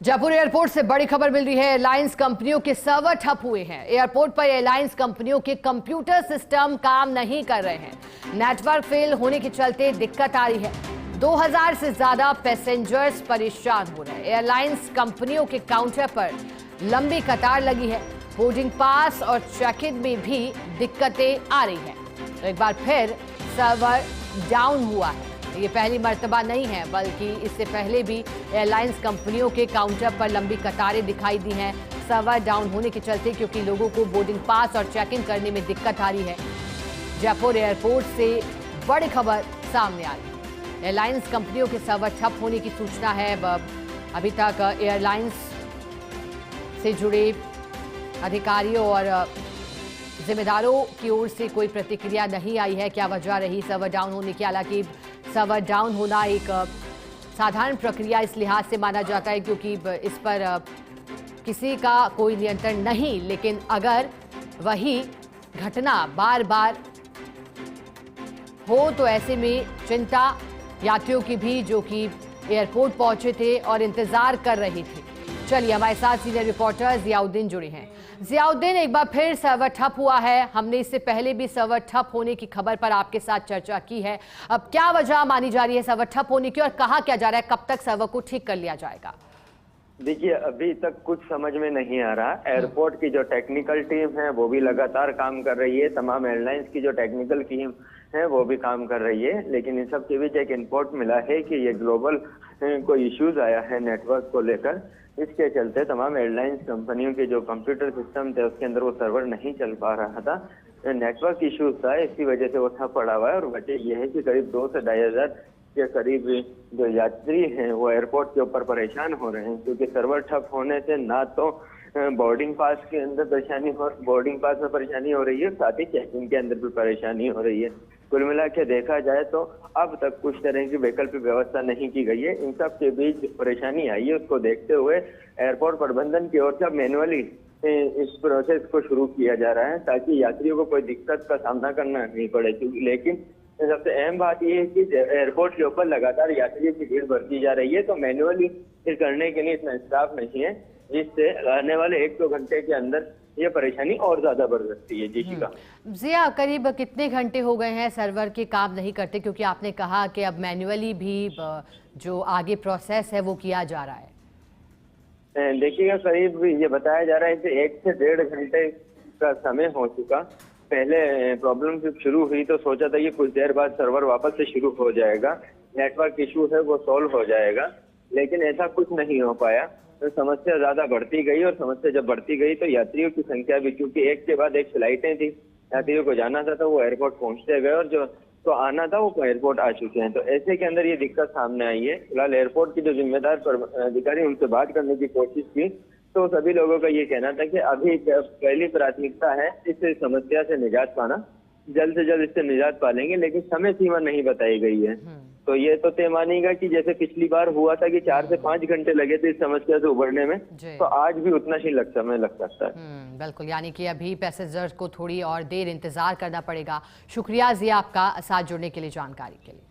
Jaipur airport से बड़ी खबर मिल रही है। एयरलाइंस कंपनियों के सर्वर ठप हुए हैं। एयरपोर्ट पर एयरलाइंस कंपनियों के कंप्यूटर सिस्टम काम नहीं कर रहे हैं। नेटवर्क फेल होने के चलते दिक्कत आ रही है। 2000 से ज्यादा पैसेंजर्स परेशान हो रहे हैं। एयरलाइंस कंपनियों के काउंटर पर लंबी कतार लगी है। बोर्डिंग पास और चेक इन में भी दिक्कतें आ रही हैं। तो एक बार फिर सर्वर डाउन हुआ है। ये पहली मर्तबा नहीं है, बल्कि इससे पहले भी एयरलाइंस कंपनियों के काउंटर पर लंबी कतारें दिखाई दी हैं सर्वर डाउन होने के चलते, क्योंकि लोगों को बोर्डिंग पास और चेक इन करने में दिक्कत आ रही है। जयपुर एयरपोर्ट से बड़ी खबर सामने आ रही है। एयरलाइंस कंपनियों के सर्वर ठप होने की सूचना है। अभी तक एयरलाइंस से जुड़े अधिकारियों और जिम्मेदारों की ओर से कोई प्रतिक्रिया नहीं आई है। क्या वजह रही सर्वर डाउन होने की? हालांकि सर्वर डाउन होना एक साधारण प्रक्रिया इस लिहाज से माना जाता है क्योंकि इस पर किसी का कोई नियंत्रण नहीं, लेकिन अगर वही घटना बार बार हो तो ऐसे में चिंता यात्रियों की भी, जो कि एयरपोर्ट पहुंचे थे और इंतजार कर रहे थे। चलिए, हमारे साथ सीनियर रिपोर्टर जियाउद्दीन जुड़े हैं। जियाउद्दीन, एक बार फिर सर्वर ठप हुआ है। हमने इससे पहले भी सर्वर ठप होने की खबर पर आपके साथ चर्चा की है। अब क्या वजह मानी जा रही है सर्वर ठप होने की और कहा क्या जा रहा है, कब तक सर्वर को ठीक कर लिया जाएगा? देखिए, अभी तक कुछ समझ में नहीं आ रहा। एयरपोर्ट की जो टेक्निकल टीम है वो भी लगातार काम कर रही है। तमाम एयरलाइंस की जो टेक्निकल टीम है वो भी काम कर रही है, लेकिन इन सब के बीच एक इनपुट मिला है कि ये ग्लोबल कोई इश्यूज आया है नेटवर्क को लेकर। इसके चलते तमाम एयरलाइंस कंपनियों के जो कंप्यूटर सिस्टम थे उसके अंदर वो सर्वर नहीं चल पा रहा था। नेटवर्क इश्यूज था, इसकी वजह से वो ठप पड़ा हुआ है। और वजह यह है कि करीब 2 से 2,500 के करीब जो यात्री हैं वो एयरपोर्ट के ऊपर परेशान हो रहे हैं, क्योंकि सर्वर ठप होने से ना तो बोर्डिंग पास के अंदर बोर्डिंग पास में परेशानी हो रही है, साथ ही चेकिंग के अंदर भी परेशानी हो रही है। कुल मिला के देखा जाए तो अब तक कुछ तरह की वैकल्पिक व्यवस्था नहीं की गई है। इन सब के बीच परेशानी आई है, उसको देखते हुए एयरपोर्ट प्रबंधन की ओर से मैनुअली इस प्रोसेस को शुरू किया जा रहा है ताकि यात्रियों को कोई दिक्कत का सामना करना नहीं पड़े। लेकिन सबसे अहम बात यह है कि एयरपोर्ट के ऊपर लगातार यात्रियों की भीड़ बढ़ती जा रही है, तो मैनुअली करने के लिए इतना स्टाफ नहीं है, जिससे आने वाले 1-2 घंटे के अंदर ये परेशानी और ज्यादा बढ़ सकती है। जी शिका, जिया, करीब कितने घंटे हो गए हैं सर्वर के काम नहीं करते? क्योंकि आपने कहा कि अब मैन्युअली भी जो आगे प्रोसेस है वो किया जा रहा है। देखिएगा, करीब ये बताया जा रहा है कि 1 से 1.5 घंटे का समय हो चुका। पहले प्रॉब्लम जब शुरू हुई तो सोचा था कि कुछ देर बाद सर्वर वापस से शुरू हो जाएगा, नेटवर्क इशू है वो सॉल्व हो जाएगा, लेकिन ऐसा कुछ नहीं हो पाया। तो समस्या ज्यादा बढ़ती गई, और समस्या जब बढ़ती गई तो यात्रियों की संख्या भी, क्योंकि एक के बाद एक फ्लाइटें थी, यात्रियों को जाना था तो वो एयरपोर्ट पहुंचते गए, और जो तो आना था वो एयरपोर्ट आ चुके हैं। तो ऐसे के अंदर ये दिक्कत सामने आई है। फिलहाल एयरपोर्ट की जो जिम्मेदार अधिकारी उनसे बात करने की कोशिश की तो सभी लोगों का ये कहना था कि अभी पहली प्राथमिकता है इस समस्या से निजात पाना, जल्द से जल्द इससे निजात पा लेंगे, लेकिन समय सीमा नहीं बताई गई है। तो ये तो तय मानेगा कि जैसे पिछली बार हुआ था कि 4 से 5 घंटे लगे थे इस समस्या से उभरने में, तो आज भी उतना ही समय लग सकता है। बिल्कुल, यानी कि अभी पैसेंजर्स को थोड़ी और देर इंतजार करना पड़ेगा। शुक्रिया जिया आपका साथ जुड़ने के लिए, जानकारी के लिए।